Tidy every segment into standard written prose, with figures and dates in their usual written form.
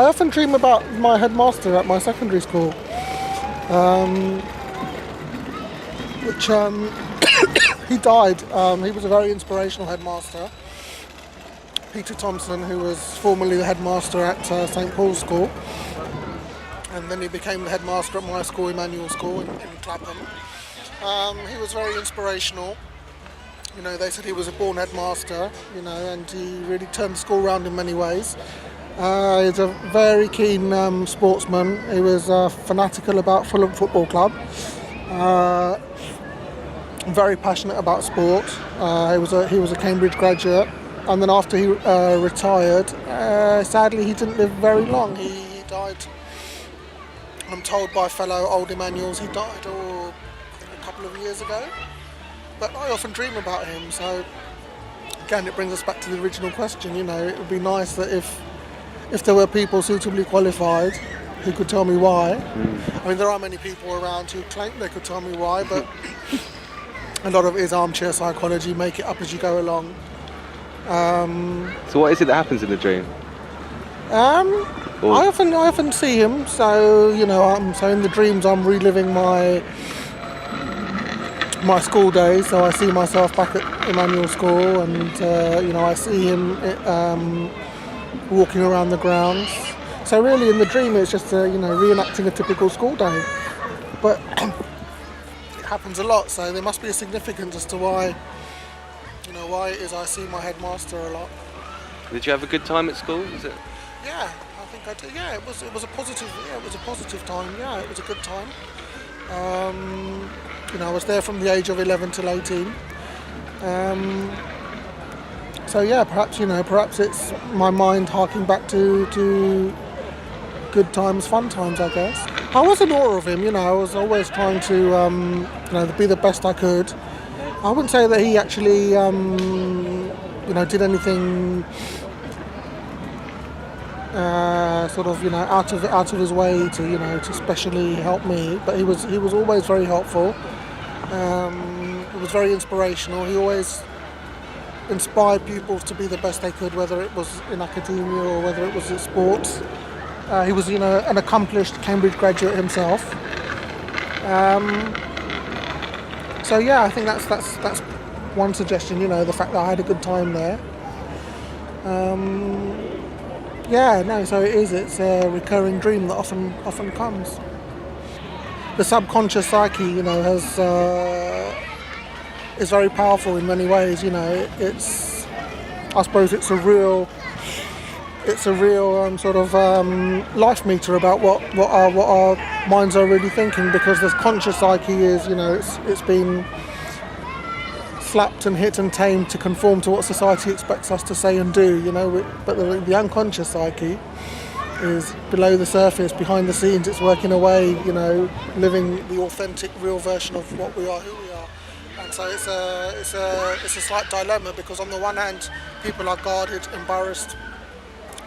I often dream about my headmaster at my secondary school, which he died. He was a very inspirational headmaster, Peter Thompson, who was formerly the headmaster at St Paul's School, and then he became the headmaster at my school, Emmanuel School in Clapham. He was very inspirational. You know, they said he was a born headmaster, you know, and he really turned the school around in many ways. He's a very keen sportsman. He was fanatical about Fulham Football Club. Very passionate about sport. He was a Cambridge graduate, and then after he retired, sadly he didn't live very long. He died, I'm told by fellow old Emmanuels, he died a couple of years ago. But I often dream about him, so again it brings us back to the original question. You know, it would be nice that if there were people suitably qualified who could tell me why. I mean, there are many people around who claim they could tell me why, but a lot of it is armchair psychology, make it up as you go along. So what is it that happens in the dream? I often see him, so you know, so in the dreams I'm reliving my school days. So I see myself back at Emmanuel School, and you know, I see him walking around the grounds. So really, in the dream, it's just you know, reenacting a typical school day. But it happens a lot, so there must be a significance as to why, you know, why it is I see my headmaster a lot. Did you have a good time at school? Was it? Yeah, I think I did. Yeah, it was a positive. Yeah, it was a positive time. Yeah, it was a good time. You know, I was there from the age of 11 till 18. So yeah, perhaps it's my mind harking back to good times, fun times, I guess. I was in awe of him. You know, I was always trying to you know, be the best I could. I wouldn't say that he actually you know, did anything sort of, you know, out of his way to, you know, to specially help me, but he was always very helpful. He was very inspirational. He always inspired pupils to be the best they could, whether it was in academia or whether it was in sports. He was, you know, an accomplished Cambridge graduate himself. So yeah, I think that's one suggestion. You know, the fact that I had a good time there. Yeah, no, so it is. It's a recurring dream that often comes. The subconscious psyche, you know, is very powerful in many ways. You know, I suppose it's a real sort of life meter about what our minds are really thinking, because the conscious psyche is, you know, it's been slapped and hit and tamed to conform to what society expects us to say and do, you know. But the unconscious psyche is below the surface, behind the scenes. It's working away, you know, living the authentic, real version of what we are, who we are. And so it's a slight dilemma, because on the one hand, people are guarded, embarrassed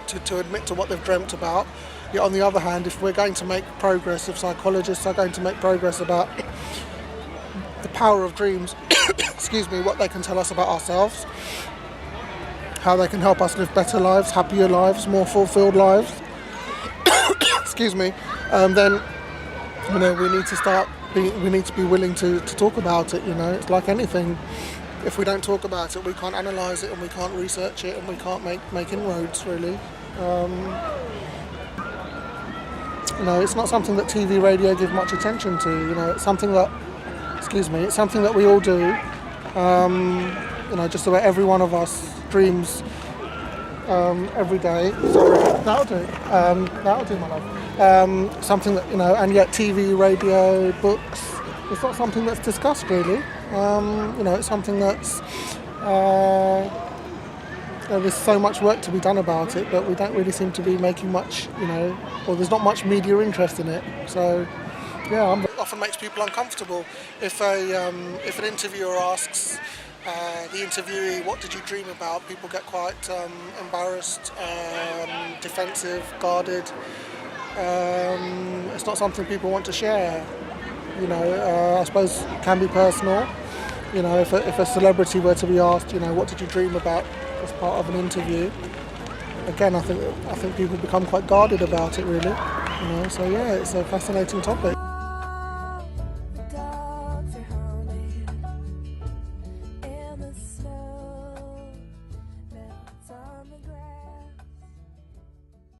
to admit to what they've dreamt about. Yet on the other hand, if we're going to make progress, if psychologists are going to make progress about the power of dreams, excuse me, what they can tell us about ourselves, how they can help us live better lives, happier lives, more fulfilled lives, excuse me, then, you know, we need to be willing to talk about it. You know, it's like anything. If we don't talk about it, we can't analyse it, and we can't research it, and we can't make inroads, really. You know, it's not something that TV, radio give much attention to. You know, it's something that, it's something that we all do. You know, just about every one of us dreams every day. Sorry, that'll do, my love. Something that, you know, and yet TV, radio, books, it's not something that's discussed really. You know, it's something that's there's so much work to be done about it, but we don't really seem to be making much, you know, or there's not much media interest in it. So yeah, it often makes people uncomfortable if an interviewer asks the interviewee, what did you dream about? People get quite embarrassed, defensive, guarded. It's not something people want to share. You know, I suppose it can be personal. You know, if a celebrity were to be asked, you know, what did you dream about as part of an interview? again, I think people become quite guarded about it, really. You know, so yeah, it's a fascinating topic.